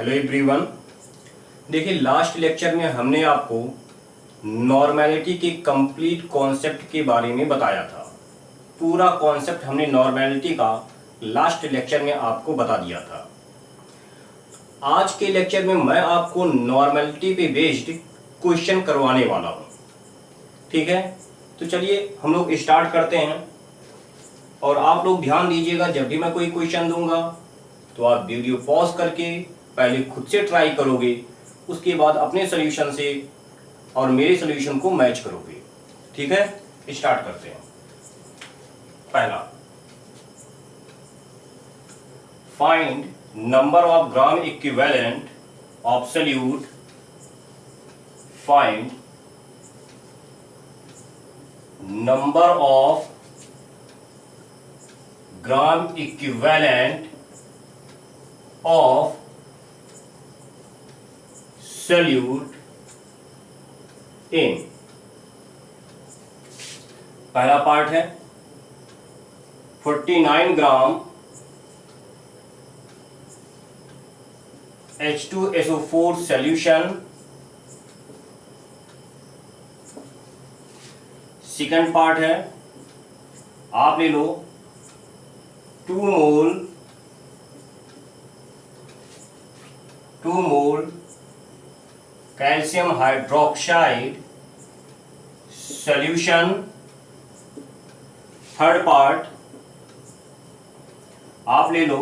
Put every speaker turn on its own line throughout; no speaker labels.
Hello everyone. देखिए, last lecture में हमने आपको नॉर्मेलिटी के कंप्लीट कॉन्सेप्ट के बारे में बताया था। पूरा कॉन्सेप्ट हमने नॉर्मेलिटी का लास्ट लेक्चर में आपको बता दिया था। आज के लेक्चर में मैं आपको नॉर्मेलिटी पे बेस्ड क्वेश्चन करवाने वाला हूँ। ठीक है, तो चलिए हम लोग स्टार्ट करते हैं। और आप लोग ध्यान दीजिएगा, जब भी मैं कोई क्वेश्चन दूंगा तो आप वीडियो पॉज करके पहले खुद से ट्राई करोगे, उसके बाद अपने सॉल्यूशन से और मेरे सॉल्यूशन को मैच करोगे। ठीक है, स्टार्ट करते हैं। पहला, find number of gram equivalent absolute. Find number of gram equivalent of solute इन। पहला पार्ट है 49 ग्राम H2SO4 सॉल्यूशन। सेकंड पार्ट है, आप ले लो 2 mole calcium hydroxide solution. Third part आप ले लो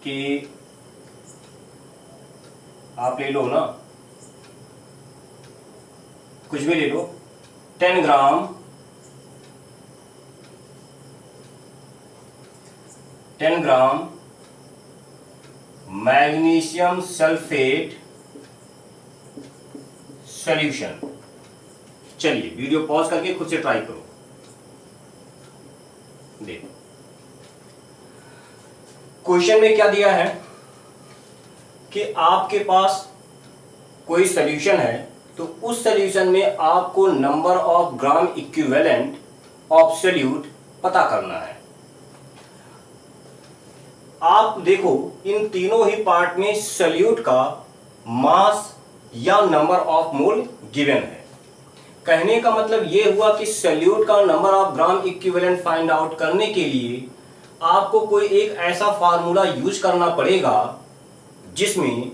कि आप ले लो ना, कुछ भी ले लो, 10 ग्राम मैग्नीशियम सल्फेट सॉल्यूशन। चलिए वीडियो पॉज करके खुद से ट्राई करो। देखो क्वेश्चन में क्या दिया है कि आपके पास कोई सॉल्यूशन है, तो उस सॉल्यूशन में आपको number of gram equivalent of solute पता करना है। आप देखो, इन तीनों ही पार्ट में सोल्यूट का मास या नंबर ऑफ मोल गिवन है। कहने का मतलब यह हुआ कि सोल्यूट का number of gram equivalent find out करने के लिए आपको कोई एक ऐसा फार्मूला यूज करना पड़ेगा जिसमें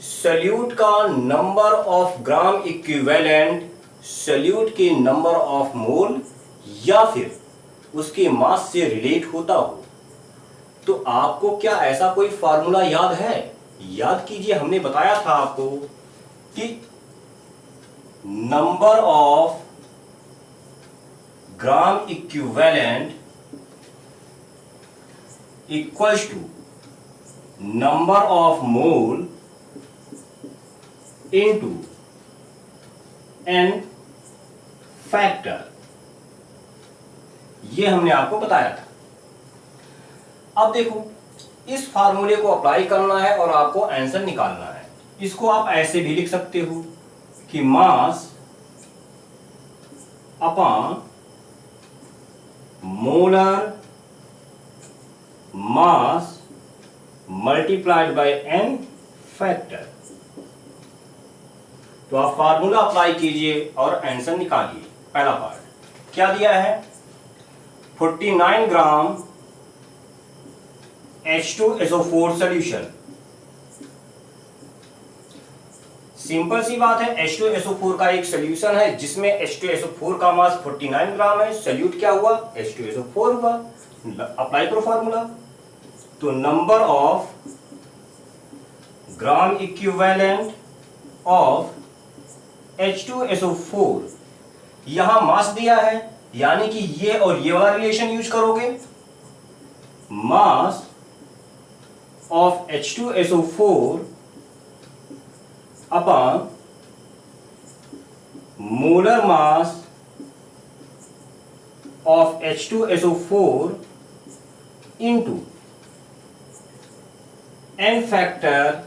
सोल्यूट का number of gram equivalent solute के नंबर ऑफ मोल या फिर उसके मास से रिलेट होता हो। तो आपको क्या ऐसा कोई फार्मूला याद है? याद कीजिए, हमने बताया था आपको कि number of gram equivalent equals to number of mole into n factor. यह हमने आपको बताया था। अब देखो, इस फार्मूले को अप्लाई करना है और आपको आंसर निकालना है। इसको आप ऐसे भी लिख सकते हो कि mass upon molar mass multiplied by n factor. तो आप फार्मूला अप्लाई कीजिए और आंसर निकालिए। पहला पार्ट क्या दिया है, 49 ग्राम H2SO4 सॉल्यूशन। सिंपल सी बात है, H2SO4 का एक सॉल्यूशन है जिसमें H2SO4 का मास 49 ग्राम है। सॉल्यूट क्या हुआ? H2SO4 हुआ। अप्लाई करो फार्मूला। तो number of gram equivalent of H2SO4, यहां मास दिया है, यानी कि ये और ये वाला रिलेशन यूज करोगे। Mass of H2SO4 upon molar mass of H2SO4 into n factor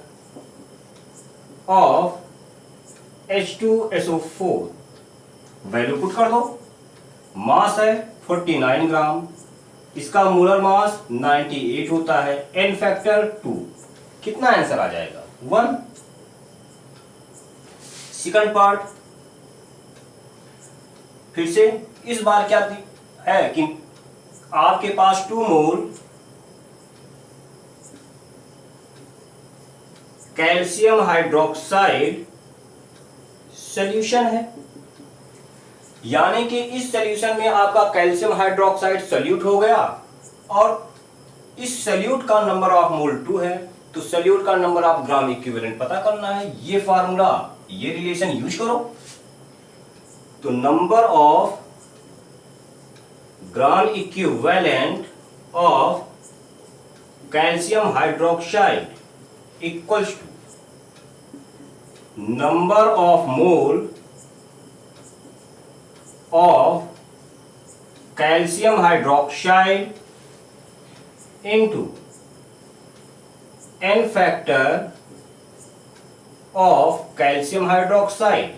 of H2SO4। Value put कर दो। मास है 49 ग्राम, इसका मोलर मास 98 होता है, एन फैक्टर 2। कितना आंसर आ जाएगा? 1। सेकंड पार्ट, फिर से इस बार क्या है कि आपके पास 2 मोल कैल्शियम हाइड्रोक्साइड सॉल्यूशन है, यानी कि इस सॉल्यूशन में आपका कैल्शियम हाइड्रोक्साइड सॉल्यूट हो गया और इस सॉल्यूट का नंबर ऑफ मोल 2 है, तो सॉल्यूट का नंबर ऑफ ग्राम इक्विवेलेंट पता करना है। ये फार्मूला, ये रिलेशन यूज करो। तो number of gram equivalent of calcium hydroxide equals to number of mole of calcium hydroxide into n factor of calcium hydroxide.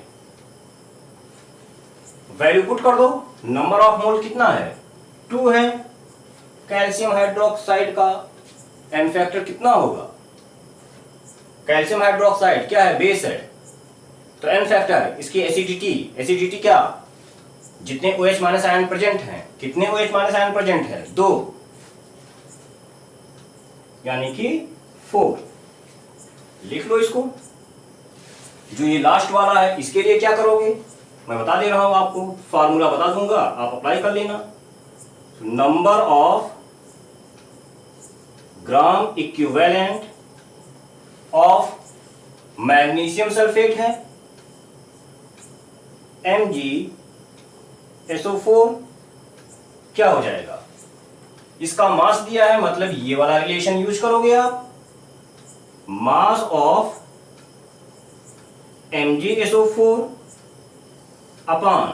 Value put कर दो। नंबर ऑफ मोल कितना है? 2 है कैल्शियम हाइड्रोक्साइड का, n factor कितना होगा? कैल्शियम हाइड्रोक्साइड क्या है? बेस है, तो n फैक्टर इसकी एसिडिटी क्या? जितने OH माइनस आयन प्रेजेंट हैं, कितने OH माइनस आयन प्रेजेंट है? 2, यानी कि 4। लिख लो इसको। जो ये लास्ट वाला है इसके लिए क्या करोगे मैं बता दे रहा हूं आपको, फार्मूला बता दूंगा, आप अप्लाई कर लेना। Number of gram equivalent of magnesium sulphate है MgSO4, क्या हो जाएगा? इसका मास दिया है, मतलब ये वाला रिलेशन यूज करोगे आप। मास of MgSO4 upon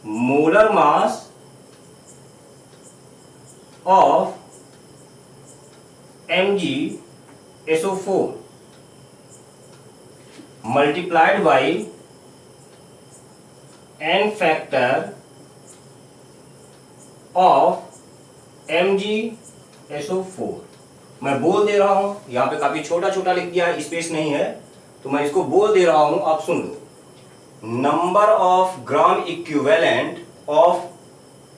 molar mass of MgSO4 multiplied by n factor of MgSO4। मैं बोल दे रहा हूं, यहां पे काफी छोटा छोटा लिख दिया है, स्पेस नहीं है, तो मैं इसको बोल दे रहा हूं, आप सुन लो। Number of gram equivalent of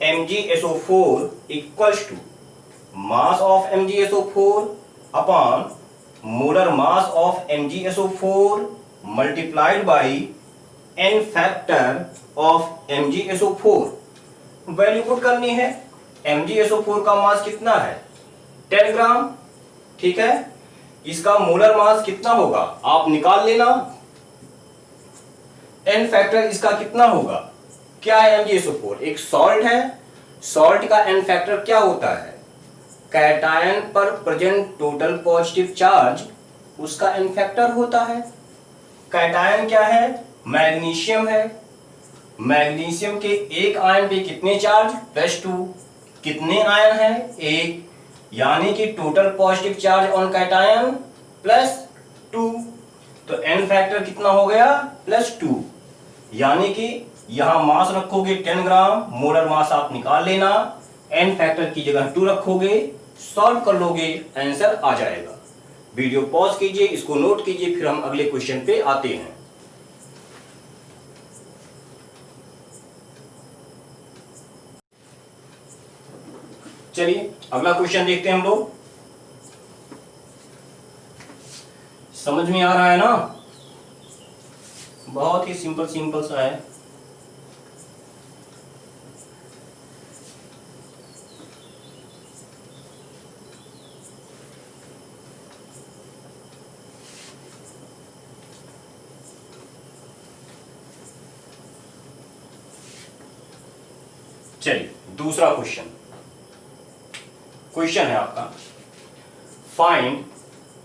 MgSO4 equals to mass of MgSO4 upon molar mass of MgSO4 multiplied by n factor of MgSO4। Value put करनी है। MgSO4 का मास कितना है? 10 ग्राम, ठीक है। इसका मोलर मास कितना होगा आप निकाल लेना। n फैक्टर इसका कितना होगा? क्या है MgSO4? एक सॉल्ट है, सॉल्ट का n फैक्टर क्या होता है? कैटायन पर प्रेजेंट टोटल पॉजिटिव चार्ज, उसका n फैक्टर होता है। कैटायन क्या है? मैग्नीशियम है। मैग्नीशियम के एक आयन पे कितने चार्ज? +2। कितने आयन है? 1, यानी कि total positive charge on cation +2। तो n फैक्टर कितना हो गया? +2, यानी कि यहां मास रखोगे 10 ग्राम, मोलर मास आप निकाल लेना, n फैक्टर की जगह 2 रखोगे, सॉल्व कर लोगे, आंसर आ जाएगा। वीडियो पॉज कीजिए, इसको नोट कीजिए, फिर हम अगले क्वेश्चन पे आते हैं। चलिए अगला क्वेश्चन देखते हैं हम लोग। समझ में आ रहा है ना? बहुत ही सिंपल सा है। चलिए दूसरा क्वेश्चन है आपका, find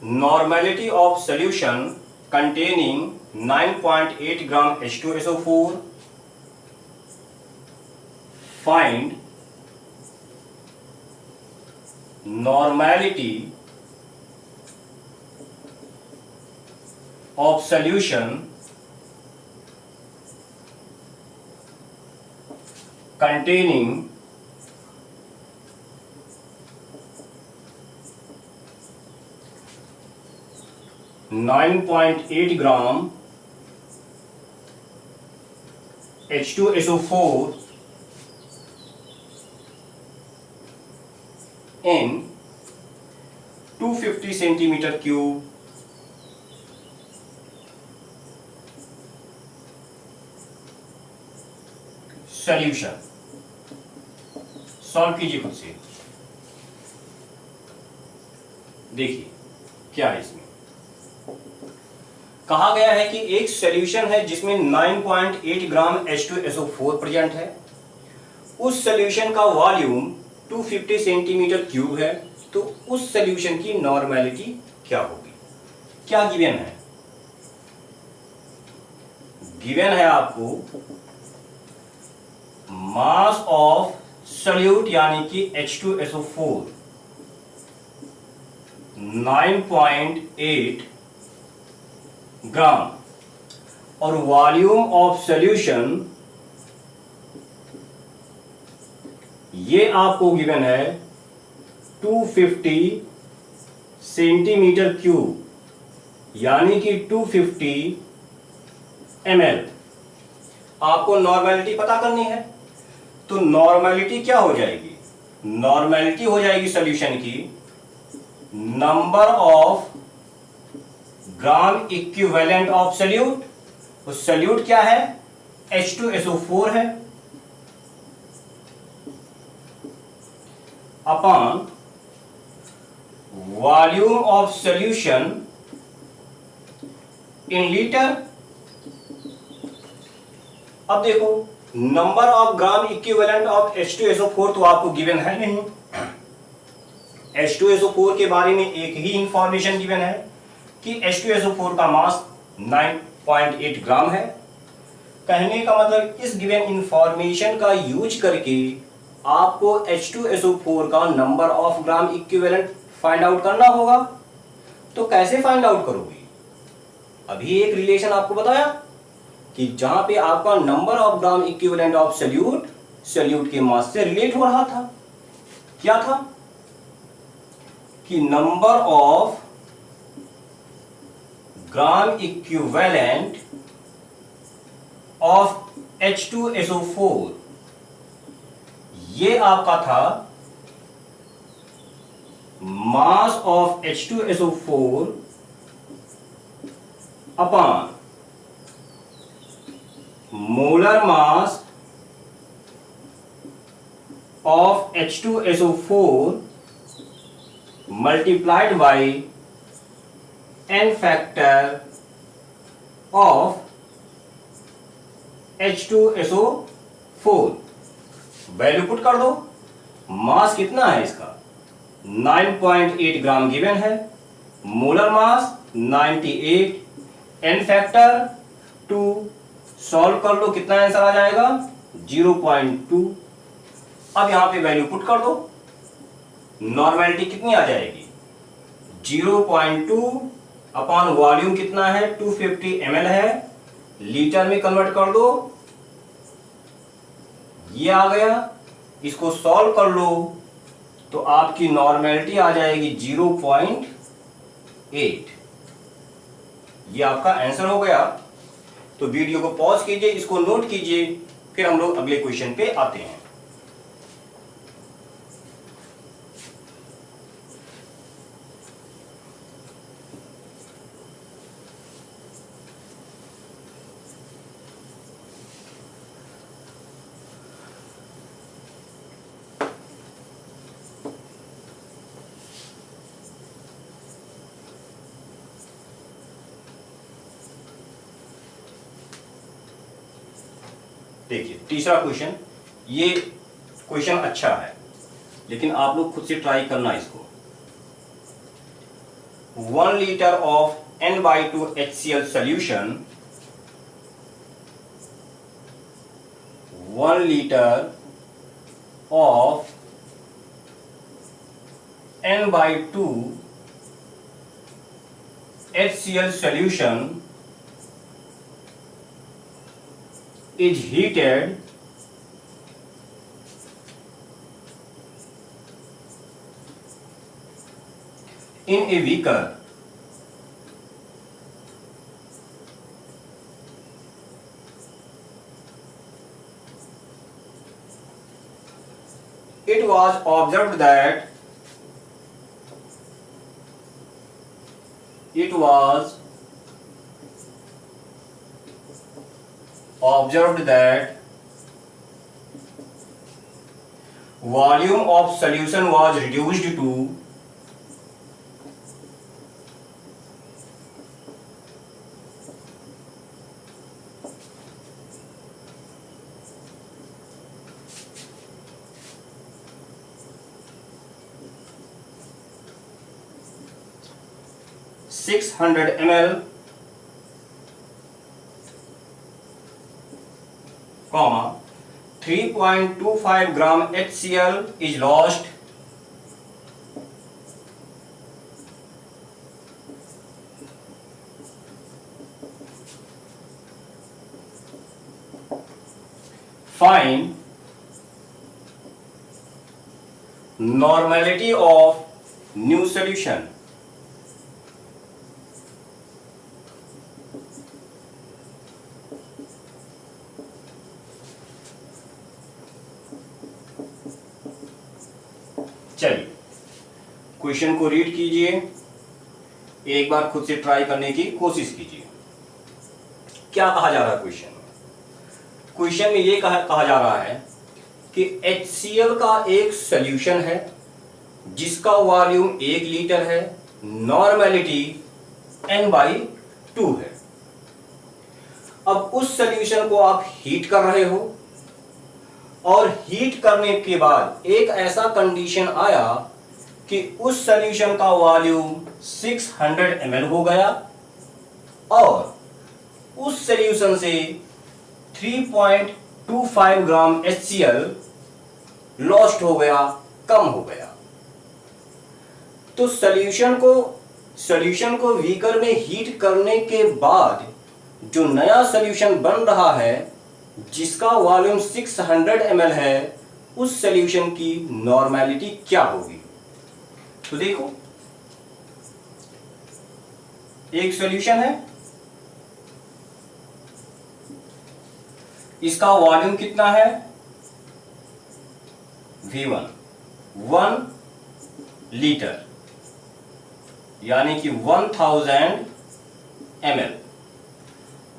normality of solution containing 9.8 gram H2SO4। Find normality of solution containing 9.8 9.8 gram H2SO4 in 250 centimetre cube solution. Solve कीजिए खुद से, देखिए क्या है इसमें। कहा गया है कि एक सॉल्यूशन है जिसमें 9.8 ग्राम H2SO4 प्रेजेंट है। उस सॉल्यूशन का वॉल्यूम 250 सेंटीमीटर क्यूब है। तो उस सॉल्यूशन की नॉर्मेलिटी क्या होगी? क्या गिवन है? गिवन है आपको मास ऑफ सॉल्यूट यानी कि H2SO4 9.8 ग्राम और वॉल्यूम ऑफ सॉल्यूशन ये आपको गिवन है 250 सेंटीमीटर क्यूब यानी कि 250 ml। आपको नॉर्मेलिटी पता करनी है, तो नॉर्मेलिटी क्या हो जाएगी? नॉर्मेलिटी हो जाएगी सॉल्यूशन की number of gram equivalent of solute. तो सॉल्यूट क्या है? H2SO4 है, upon volume of solution in litre. अब देखो, number of gram equivalent of H2SO4 तो आपको गिवन है नहीं। H2SO4 के बारे में एक ही इंफॉर्मेशन गिवन है कि H2SO4 का मास 9.8 ग्राम है। कहने का मतलब इस गिवन इंफॉर्मेशन का यूज करके आपको H2SO4 का number of gram equivalent find out करना होगा। तो कैसे फाइंड आउट करोगे? अभी एक रिलेशन आपको बताया कि जहां पे आपका number of gram equivalent of solute के मास से रिलेट हो रहा था। क्या था? कि number of gram equivalent of H2SO4 ये आपका था मास of H2SO4 upon molar mass of H2SO4 multiplied by n factor of H2SO4। Value put कर दो। मास कितना है इसका? 9.8 ग्राम गिवन है, molar mass 98, n factor 2। Solve कर लो, कितना आंसर आ जाएगा? 0.2। अब यहां पे वैल्यू पुट कर दो, नॉर्मेलिटी कितनी आ जाएगी? 0.2 अपॉन वॉल्यूम कितना है? 250 ml है, लीटर में कन्वर्ट कर दो, ये आ गया। इसको सॉल्व कर लो तो आपकी नॉर्मेलिटी आ जाएगी 0.8। ये आपका आंसर हो गया। तो वीडियो को पॉज कीजिए, इसको नोट कीजिए, फिर हम लोग अगले क्वेश्चन पे आते हैं। देखिए तीसरा क्वेश्चन। ये क्वेश्चन अच्छा है, लेकिन आप लोग खुद से ट्राई करना इसको। 1 litre of N/2 HCl solution, 1 litre of N/2 HCl solution is heated in a beaker it was observed that volume of solution was reduced to 600 ml, 3.25 gram HCl is lost. Find normality of new solution. चलिए question को read कीजिए, एक बार खुद से try करने की कोशिश कीजिए। क्या कहा जा रहा है क्वेश्चन में? क्वेश्चन में ये कहा जा रहा है कि HCl का एक सॉल्यूशन है जिसका वॉल्यूम 1 लीटर है, नॉर्मेलिटी N/2 है। अब उस सॉल्यूशन को आप हीट कर रहे हो और हीट करने के बाद एक ऐसा कंडीशन आया कि उस सॉल्यूशन का वॉल्यूम 600 ml हो गया और उस सॉल्यूशन से 3.25 ग्राम HCl लॉस्ट हो गया, कम हो गया। तो सॉल्यूशन को बीकर में हीट करने के बाद जो नया सॉल्यूशन बन रहा है जिसका वॉल्यूम 600 ml है, उस सॉल्यूशन की नॉर्मेलिटी क्या होगी? तो देखो, एक सॉल्यूशन है, इसका वॉल्यूम कितना है? V1 1 लीटर यानी कि 1000 ml।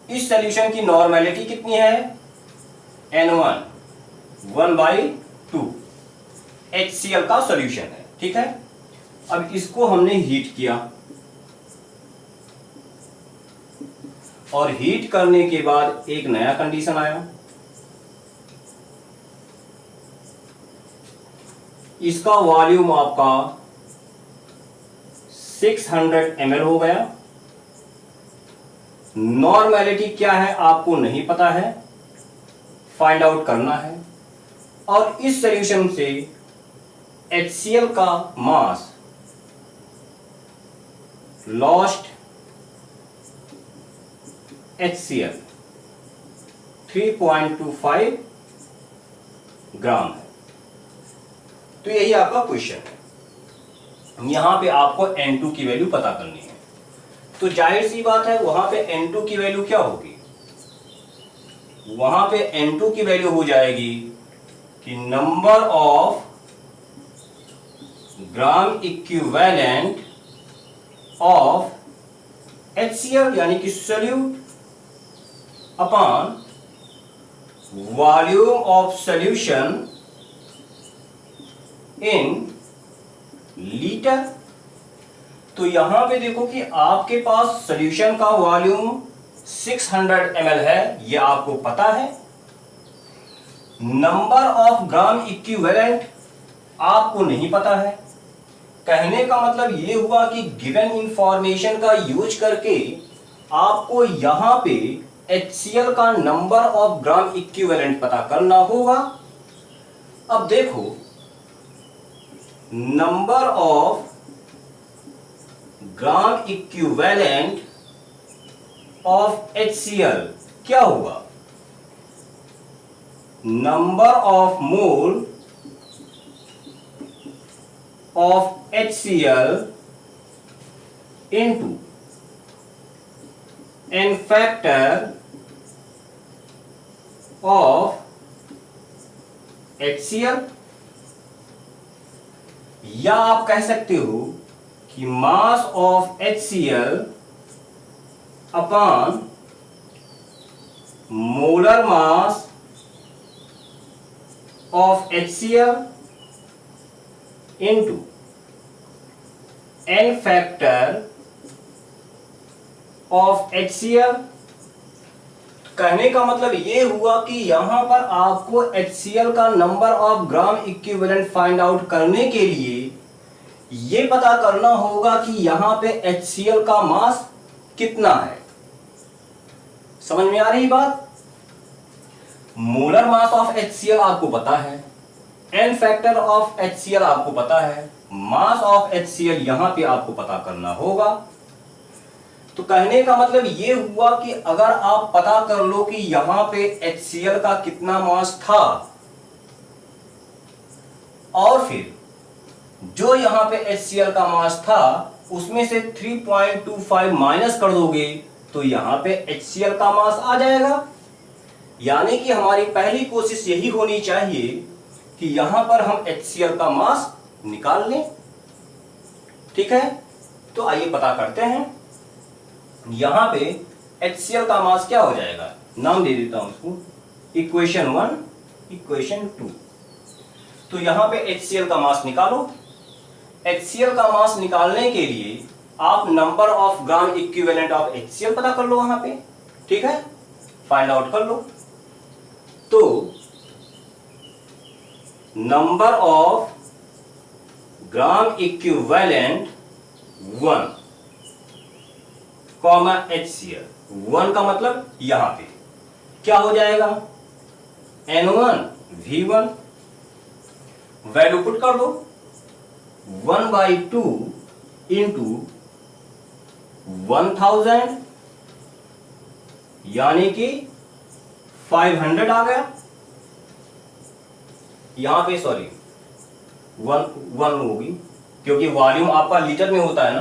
इस सॉल्यूशन की नॉर्मेलिटी कितनी है? N1 1/2 HCl का सॉल्यूशन है, ठीक है। अब इसको हमने हीट किया और हीट करने के बाद एक नया कंडीशन आया, इसका वॉल्यूम आपका 600 ml हो गया। नॉर्मेलिटी क्या है आपको नहीं पता है, फाइंड आउट करना है। और इस सॉल्यूशन से HCl का मास लॉस्ट HCl 3.25 ग्राम है। तो यही आपका क्वेश्चन है। यहां पे आपको N2 की वैल्यू पता करनी है। तो जाहिर सी बात है, वहां पे N2 की वैल्यू क्या होगी? वहां पे N2 की वैल्यू हो जाएगी कि number of gram equivalent of HCl यानी कि solute upon volume of solution in litre. तो यहां पे देखो कि आपके पास सॉल्यूशन का वॉल्यूम 600 ml है, यह आपको पता है। नंबर ऑफ ग्राम इक्विवेलेंट आपको नहीं पता है। कहने का मतलब यह हुआ कि गिवन इंफॉर्मेशन का यूज करके आपको यहां पे HCl का नंबर ऑफ ग्राम इक्विवेलेंट पता करना होगा। अब देखो, number of gram equivalent of HCl क्या होगा? Number of mole of HCl into n factor of HCl। या आप कह सकते हो कि mass of HCl upon molar mass of HCl into n factor of HCl। कहने का मतलब ये हुआ कि यहां पर आपको HCl का number of gram equivalent find out करने के लिए ये पता करना होगा कि यहां पे HCl का मास कितना है। समझ में आ रही बात? मोलर मास ऑफ HCl आपको पता है, n फैक्टर ऑफ HCl आपको पता है, मास ऑफ HCl यहां पे आपको पता करना होगा। तो कहने का मतलब ये हुआ कि अगर आप पता कर लो कि यहां पे HCl का कितना मास था और फिर जो यहां पे HCl का मास था उसमें से 3.25 माइनस कर दोगे तो यहां पे HCl का मास आ जाएगा। यानी कि हमारी पहली कोशिश यही होनी चाहिए कि यहां पर हम HCl का मास निकाल लें। ठीक है, तो आइए पता करते हैं। यहां पे HCl का मास क्या हो जाएगा, नाम दे देता हूं उसको, इक्वेशन 1, इक्वेशन 2। तो यहां पे HCl का मास निकालो। HCl का मास निकालने के लिए आप number of gram equivalent of HCl पता कर लो वहां पे। ठीक है, फाइंड आउट कर लो। तो number of gram equivalent 1 comma HCl। 1 का मतलब यहां पे क्या हो जाएगा, N1 V1, वैल्यू पुट कर दो 1/2 इंटू 1000 यानी कि 500 आ गया। यहां पे सॉरी 1 होगी क्योंकि वॉल्यूम आपका लीटर में होता है ना,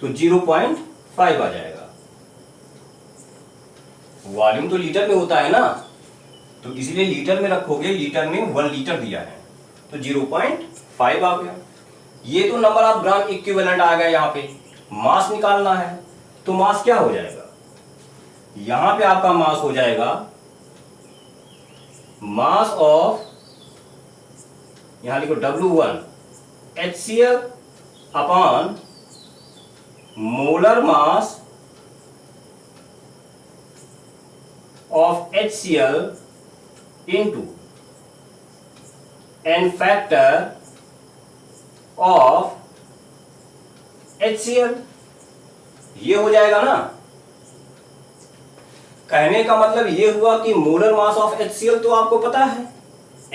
तो 0.5 आ जाएगा। वॉल्यूम तो लीटर में होता है ना, तो इसलिए लीटर में रखोगे, लीटर में 1 लीटर दिया है तो 0.5 आ गया। ये तो नंबर ऑफ ग्राम इक्विवेलेंट आ गया। यहां पे मास निकालना है तो मास क्या हो जाएगा, यहां पे आपका मास हो जाएगा मास ऑफ, यहां लिखो W1 HCl upon molar mass of HCl into n factor of HCl। ये हो जाएगा ना। कहने का मतलब ये हुआ कि मोलर मास ऑफ HCl तो आपको पता है,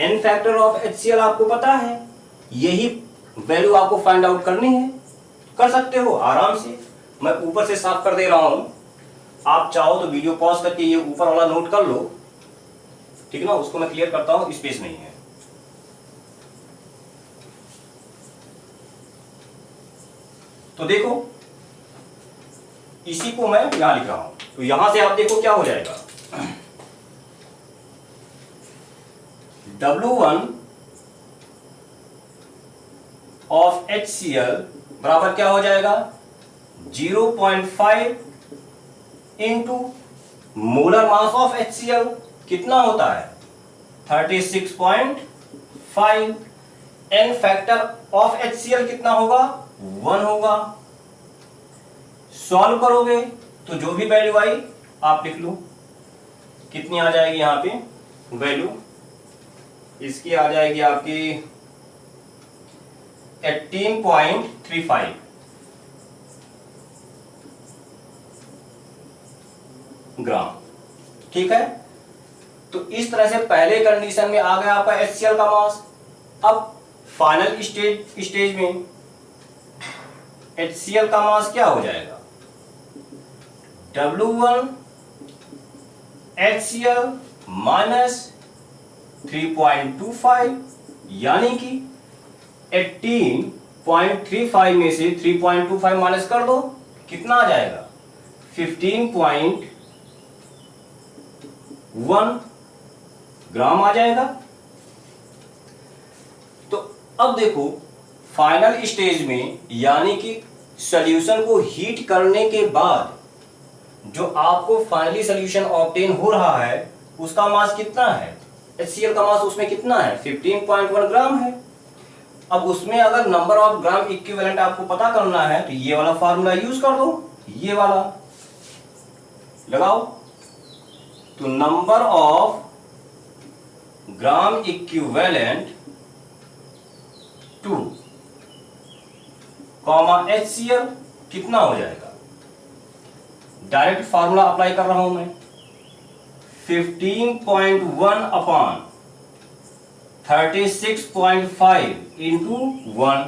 n फैक्टर ऑफ HCl आपको पता है, यही वैल्यू आपको फाइंड आउट करनी है। कर सकते हो आराम से। मैं ऊपर से साफ कर दे रहा हूं, आप चाहो तो वीडियो पॉज करके ये ऊपर वाला नोट कर लो। ठीक है ना, उसको मैं क्लियर करता हूं, स्पेस नहीं है। तो देखो इसी को मैं यहां लिख रहा हूं, तो यहां से आप देखो क्या हो जाएगा, W1 ऑफ HCl बराबर क्या हो जाएगा 0.5 into molar mass of HCl कितना होता है 36.5, n फैक्टर ऑफ HCl कितना होगा 1 होगा। सॉल्व करोगे तो जो भी वैल्यू आई आप लिख लो, कितनी आ जाएगी यहां पे वैल्यू, इसकी आ जाएगी आपकी 18.35 ग्राम। ठीक है, तो इस तरह से पहले कंडीशन में आ गया आपका HCl का मास। अब फाइनल स्टेज में HCl का मास क्या हो जाएगा W1 HCl माइनस 3.25 यानी कि 18.35 में से 3.25 माइनस कर दो, कितना आ जाएगा 15.1 ग्राम आ जाएगा। तो अब देखो फाइनल स्टेज में यानी कि सॉल्यूशन को हीट करने के बाद जो आपको फाइनली सॉल्यूशन ऑब्टेन हो रहा है उसका मास कितना है, HCl का मास उसमें कितना है 15.1 ग्राम है। अब उसमें अगर नंबर ऑफ ग्राम इक्विवेलेंट आपको पता करना है तो ये वाला फार्मूला यूज कर दो, ये वाला लगाओ। तो number of gram equivalent two comma HCl कितना हो जाएगा, डायरेक्ट फार्मूला अप्लाई कर रहा हूं मैं, 15.1 अपॉन 36.5 इंटू 1।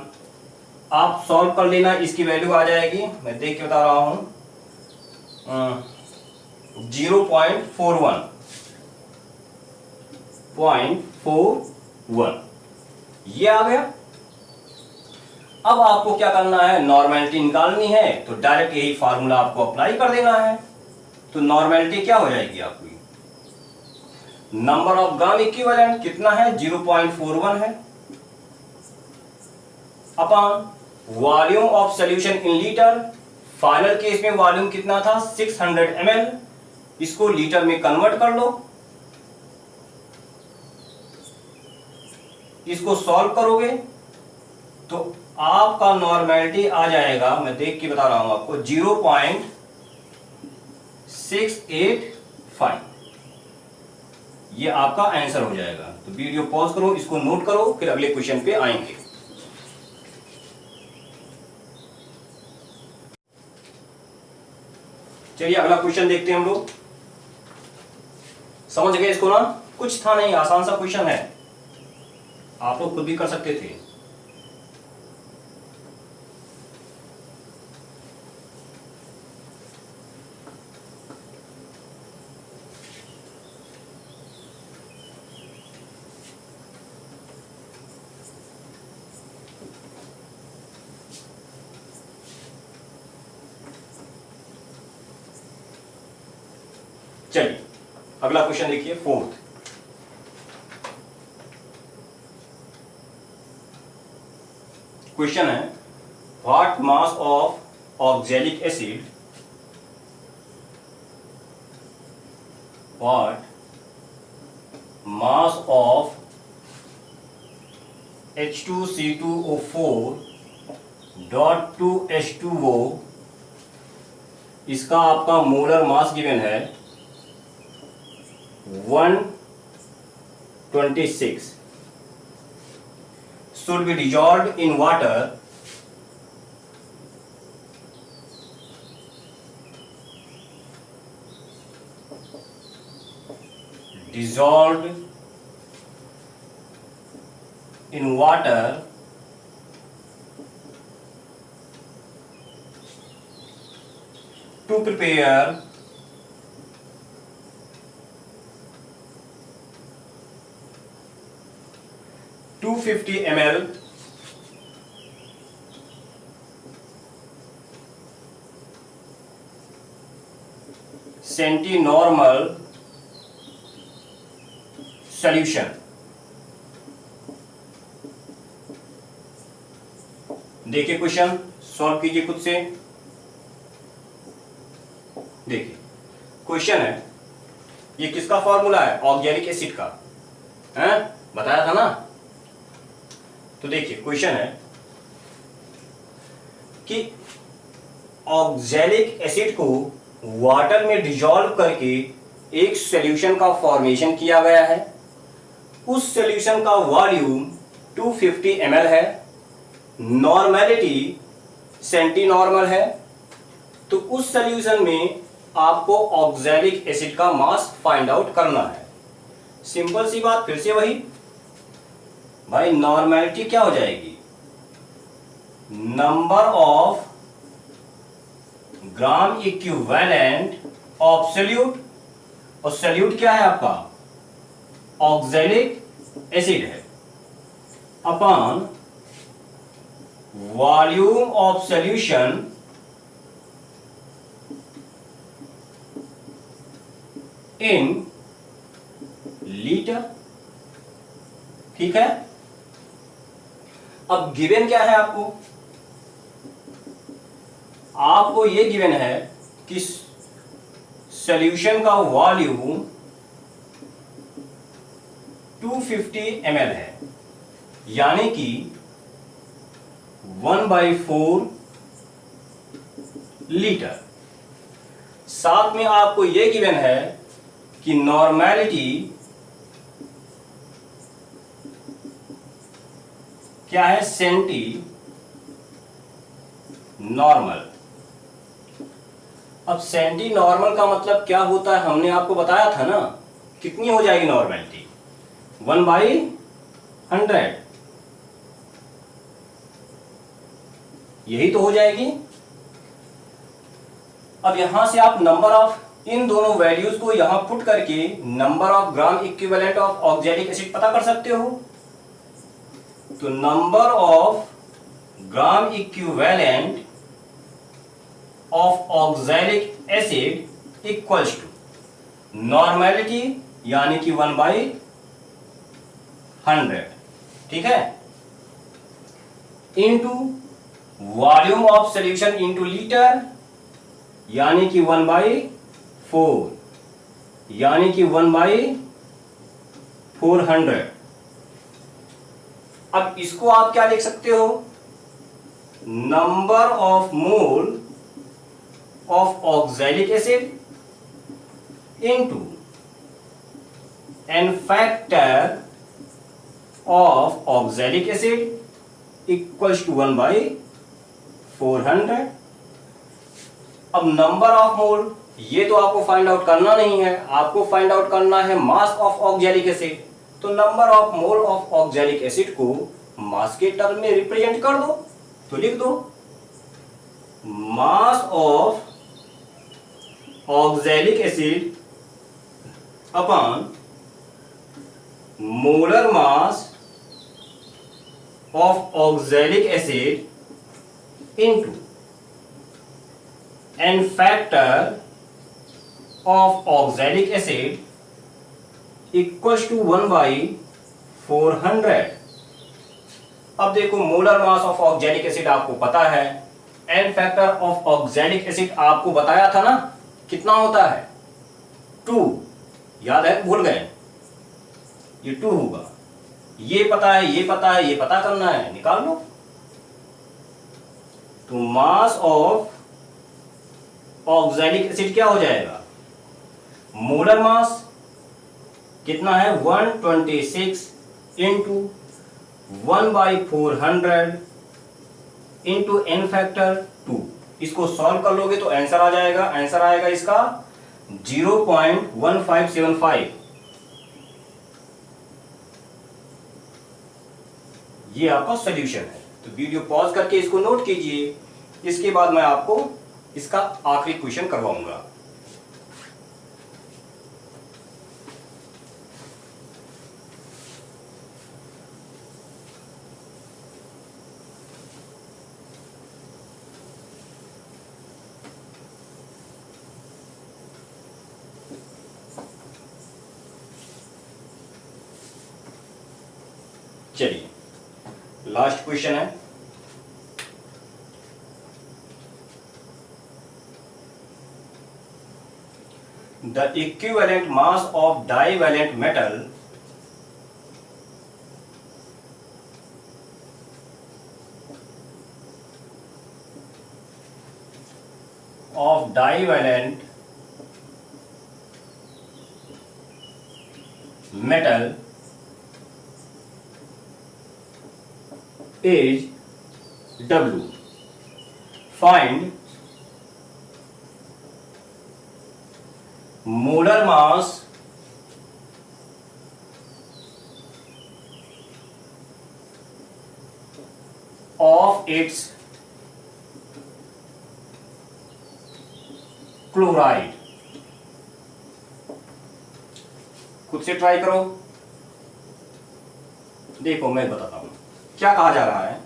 आप सॉल्व कर लेना, इसकी वैल्यू आ जाएगी, मैं देख के बता रहा हूं 0.41 ये आ गया। अब आपको क्या करना है, नॉर्मेलिटी निकालनी है तो डायरेक्ट यही फार्मूला आपको अप्लाई कर देना है। तो नॉर्मेलिटी क्या हो जाएगी आपकी, नंबर ऑफ ग्राम इक्विवेलेंट कितना है 0.41 है upon volume of solution in litre, final case में वॉल्यूम कितना था 600 ml, इसको लीटर में कन्वर्ट कर लो, इसको सॉल्व करोगे तो आपका नॉर्मेलिटी आ जाएगा, मैं देख के बता रहा हूं आपको 0.685। ये आपका आंसर हो जाएगा। तो वीडियो पॉज करो, इसको नोट करो, फिर अगले क्वेश्चन पे आएंगे। चलिए अगला क्वेश्चन देखते हैं हम लोग। समझ गए इसको ना, कुछ था नहीं, आसान सा क्वेश्चन है, आप लोग खुद भी कर सकते थे। चलिए अगला क्वेश्चन देखिए, फोर्थ। क्वेश्चन है what mass of oxalic acid, what mass of H2C2O4 dot 2H2O, इसका आपका मोलर मास गिवन है 126, should be dissolved in water dissolved in water to prepare 250 ml centinormal solution. देखिए क्वेश्चन सॉल्व कीजिए खुद से। देखिए question है, ये किसका फॉर्मूला है, ऑक्सैलिक एसिड का है, बताया था ना। तो देखिए क्वेश्चन है कि ऑक्सैलिक एसिड को वाटर में डिसॉल्व करके एक सॉल्यूशन का फॉर्मेशन किया गया है। उस सॉल्यूशन का वॉल्यूम 250 ml है, नॉर्मेलिटी सेंटीनॉर्मल है। तो उस सॉल्यूशन में आपको ऑक्सैलिक एसिड का मास फाइंड आउट करना है। सिंपल सी बात, फिर से वही भाई, नॉर्मेलिटी क्या हो जाएगी, number of gram equivalent of solute, और सॉल्यूट क्या है आपका ऑक्सैलिक एसिड है, upon volume of solution in litre. ठीक है, अब गिवन क्या है आपको ये गिवन है कि सॉल्यूशन का वॉल्यूम 250 ml है, यानी कि 1/4 लीटर। साथ में आपको यह गिवन है कि नॉर्मेलिटी क्या है, सेंटी नॉर्मल। अब सेंटी नॉर्मल का मतलब क्या होता है, हमने आपको बताया था ना, कितनी हो जाएगी नॉर्मेलिटी, 1/100, यही तो हो जाएगी। अब यहां से आप नंबर ऑफ इन दोनों वैल्यूज को यहां पुट करके number of gram equivalent of oxalic acid पता कर सकते हो। तो number of gram equivalent of oxalic acid equals to normality यानी कि 1/100, ठीक है, into volume of solution into litre यानी कि 1/4 यानी कि 1/400। अब इसको आप क्या लिख सकते हो, number of mole of oxalic acid into n factor of oxalic acid equals to 1/400। अब नंबर ऑफ मोल ये तो आपको फाइंड आउट करना नहीं है, आपको फाइंड आउट करना है मास ऑफ ऑक्सैलिक एसिड। तो number of mole of oxalic acid को मास के टर्म में रिप्रेजेंट कर दो, तो लिख दो mass of oxalic acid upon molar mass of oxalic acid into n factor of oxalic acid equals to 1/400। अब देखो molar mass of oxalic acid आपको पता है, n factor of oxalic acid आपको बताया था ना कितना होता है, 2, याद है, भूल गए, ये 2 होगा। ये पता है, ये पता है, ये पता करना है, निकाल लो। तो मास ऑफ ऑक्सैलिक एसिड क्या हो जाएगा, मोलर मास कितना है 126 इंटू 1/400 इंटू एन फैक्टर 2। इसको सॉल्व कर लोगे तो आंसर आ जाएगा, आंसर आएगा इसका 0.1575। ये आपका सॉल्यूशन है। तो वीडियो पॉज करके इसको नोट कीजिए, इसके बाद मैं आपको इसका आखिरी क्वेश्चन करवाऊंगा। चलिए लास्ट क्वेश्चन है, the equivalent mass of divalent metal is W. Find molar mass of its chloride. खुद से ट्राई करो, देखो मैं बताता हूं क्या कहा जा रहा है।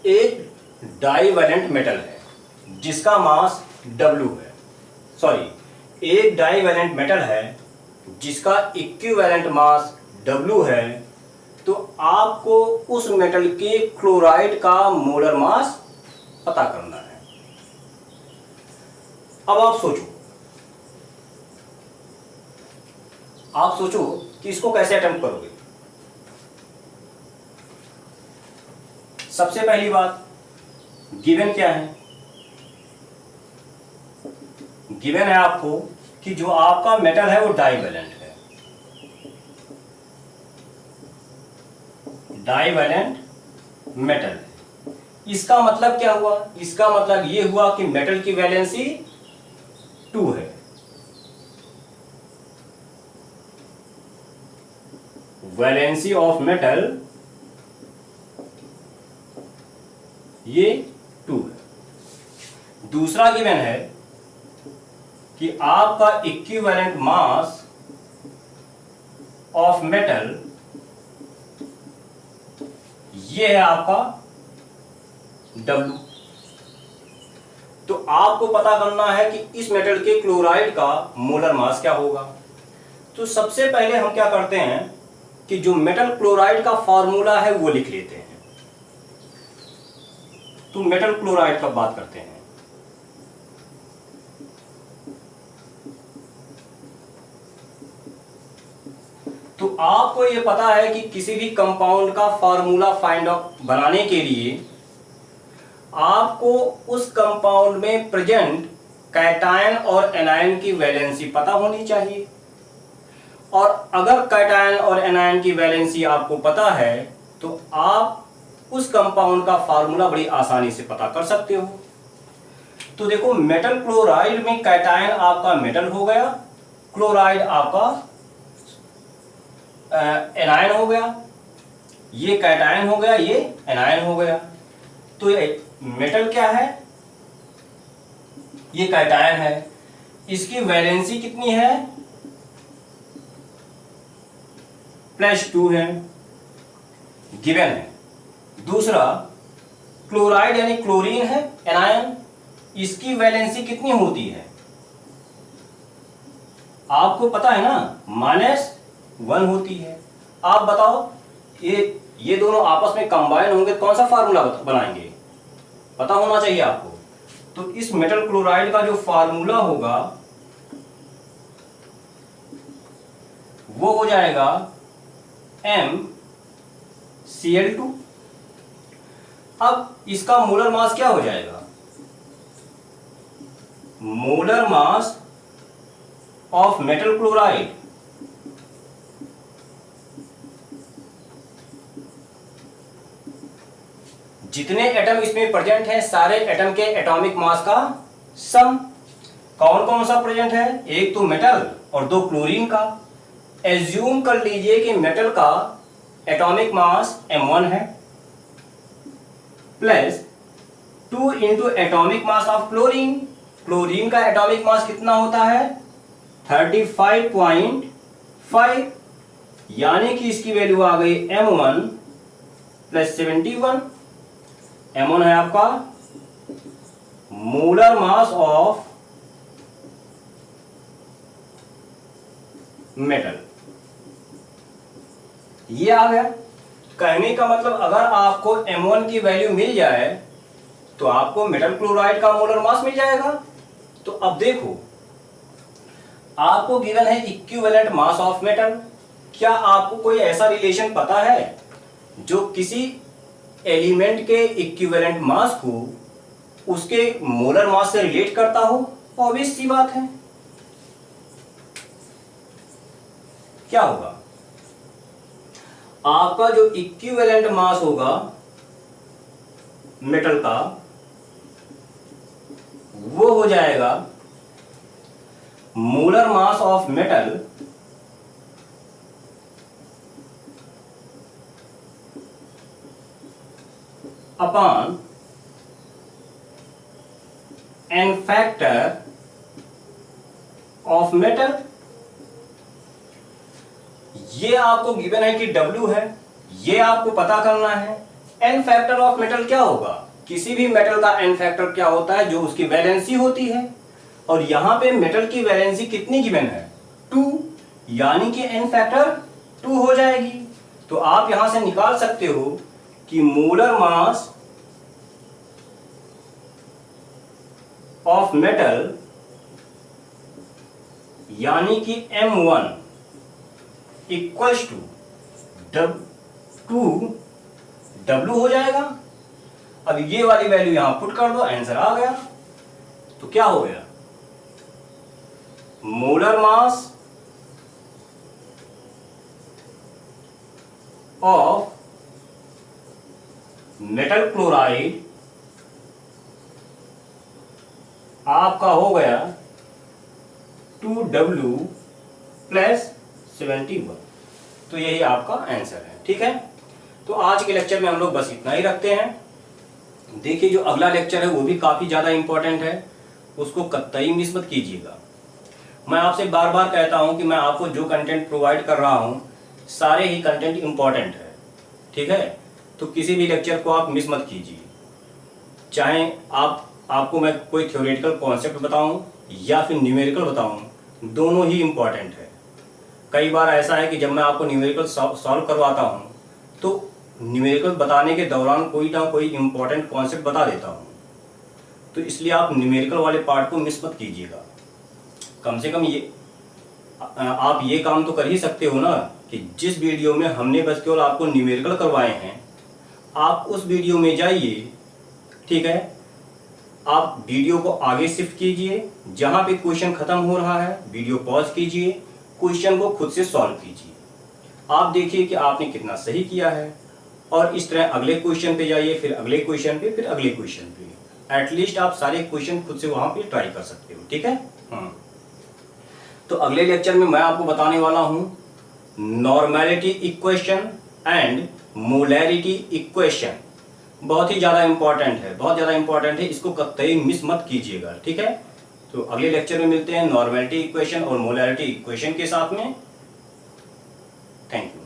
एक डाइवैलेंट मेटल है जिसका मास W है, सॉरी एक डाइवैलेंट मेटल है जिसका इक्विवेलेंट मास W है तो आपको उस मेटल के क्लोराइड का मोलर मास पता करना है। अब आप सोचो कि इसको कैसे अटेम्प्ट करोगे। सबसे पहली बात, गिवन क्या है? गिवन है आपको कि जो आपका मेटल है वो डाइवैलेंट है, डाइवैलेंट मेटल है। इसका मतलब क्या हुआ? इसका मतलब ये हुआ कि मेटल की वैलेंसी 2 है। वैलेंसी ऑफ मेटल ये 2 है। दूसरा गिवन है कि आपका इक्विवेलेंट मास ऑफ मेटल ये है आपका W। तो आपको पता करना है कि इस मेटल के क्लोराइड का मोलर मास क्या होगा। तो सबसे पहले हम क्या करते हैं कि जो मेटल क्लोराइड का फॉर्मूला है वो लिख लेते हैं। तो मेटल क्लोराइड का बात करते हैं। तो आपको ये पता है कि किसी भी कंपाउंड का फॉर्मूला फाइंड आउट बनाने के लिए आपको उस कंपाउंड में प्रेजेंट कैटायन और एनायन की वैलेंसी पता होनी चाहिए। और अगर कैटायन और एनायन की वैलेंसी आपको पता है तो आप उस कंपाउंड का फार्मूला बड़ी आसानी से पता कर सकते हो। तो देखो, मेटल क्लोराइड में कैटायन आपका मेटल हो गया, क्लोराइड आपका एनायन हो गया, ये कैटायन हो गया, ये एनायन हो गया। तो ये मेटल क्या है? ये कैटायन है। इसकी वैलेंसी कितनी है? +2 है, गिवन है। दूसरा, क्लोराइड यानी क्लोरीन है, एनायन, इसकी वैलेंसी कितनी होती है? आपको पता है ना, -1 होती है। आप बताओ, ये दोनों आपस में कंबाइन होंगे तो कौन सा फार्मूला बनाएंगे? पता होना चाहिए आपको। तो इस मेटल क्लोराइड का जो फार्मूला होगा वो हो जाएगा MCl2। अब इसका मोलर मास क्या हो जाएगा? Molar mass of metal chloride जितने एटम इसमें प्रेजेंट हैं सारे एटम के एटॉमिक मास का सम। कौन कौन सा प्रेजेंट है? एक तो मेटल और 2 क्लोरीन का। एज्यूम कर लीजिए कि मेटल का एटॉमिक मास m1 है, plus 2 into atomic mass of chlorine. Chlorine का एटॉमिक मास कितना होता है? 35.5, यानी कि इसकी वैल्यू आ गई m1 + 71। m1 है आपका मोलर मास ऑफ मेटल। ये आ गया। कहने का मतलब अगर आपको m1 की वैल्यू मिल जाए तो आपको मेटल क्लोराइड का मोलर मास मिल जाएगा। तो अब देखो, आपको गिवन है इक्विवेलेंट मास ऑफ मेटल। क्या आपको कोई ऐसा रिलेशन पता है जो किसी एलिमेंट के इक्विवेलेंट मास को उसके मोलर मास से रिलेट करता हो? ऑब्वियस सी बात है। क्या होगा? आपका जो इक्विवेलेंट मास होगा मेटल का वो हो जाएगा molar mass of metal upon n factor of metal. ये आपको गिवन है कि W है, ये आपको पता करना है। n फैक्टर ऑफ मेटल क्या होगा? किसी भी मेटल का n फैक्टर क्या होता है? जो उसकी वैलेंसी होती है। और यहां पे मेटल की वैलेंसी कितनी गिवन है? 2, यानी कि n फैक्टर 2 हो जाएगी। तो आप यहां से निकाल सकते हो कि मोलर मास ऑफ मेटल यानी कि M1 इक्वल्स टू W हो जाएगा। अब ये वाली वैल्यू यहां पुट कर दो, आंसर आ गया। तो क्या हो गया, molar mass of metal chloride आपका हो गया 2W प्लस 71। तो यही आपका आंसर है। ठीक है, तो आज के लेक्चर में हम लोग बस इतना ही रखते हैं। देखिए जो अगला लेक्चर है वो भी काफी ज्यादा इंपॉर्टेंट है, उसको कतई मिस मत कीजिएगा। मैं आपसे बार बार कहता हूं कि मैं आपको जो कंटेंट प्रोवाइड कर रहा हूं सारे ही कंटेंट इंपॉर्टेंट है। ठीक है, तो किसी भी लेक्चर को आप मिस मत कीजिए, चाहे आपको मैं कोई थ्योरेटिकल कॉन्सेप्ट बताऊं या फिर न्यूमेरिकल बताऊं, दोनों ही इंपॉर्टेंट है। कई बार ऐसा है कि जब मैं आपको न्यूमेरिकल सॉल्व करवाता हूं तो न्यूमेरिकल बताने के दौरान कोई ना कोई इंपॉर्टेंट कॉन्सेप्ट बता देता हूं, तो इसलिए आप न्यूमेरिकल वाले पार्ट को मिस मत कीजिएगा। कम से कम ये आप ये काम तो कर ही सकते हो ना कि जिस वीडियो में हमने बस केवल आपको न्यूमेरिकल करवाए हैं, आप उस वीडियो में जाइए। ठीक है, आप वीडियो को आगे शिफ्ट कीजिए, जहां पे क्वेश्चन खत्म हो रहा है वीडियो पॉज कीजिए, क्वेश्चन को खुद से सॉल्व कीजिए। आप देखिए कि आपने कितना सही किया है, और इस तरह अगले क्वेश्चन पे जाइए, फिर अगले क्वेश्चन पे, फिर अगले क्वेश्चन पे। एटलीस्ट आप सारे क्वेश्चन खुद से वहां पे ट्राई कर सकते हो। ठीक है, तो अगले लेक्चर में मैं आपको बताने वाला हूं normality equation and molarity equation. बहुत ही ज्यादा इंपॉर्टेंट है, बहुत ज्यादा इंपॉर्टेंट है, इसको कतई मिस मत कीजिएगा। ठीक है, तो अगले लेक्चर में मिलते हैं नॉर्मेलिटी इक्वेशन और मोलैरिटी इक्वेशन के साथ में। Thank you.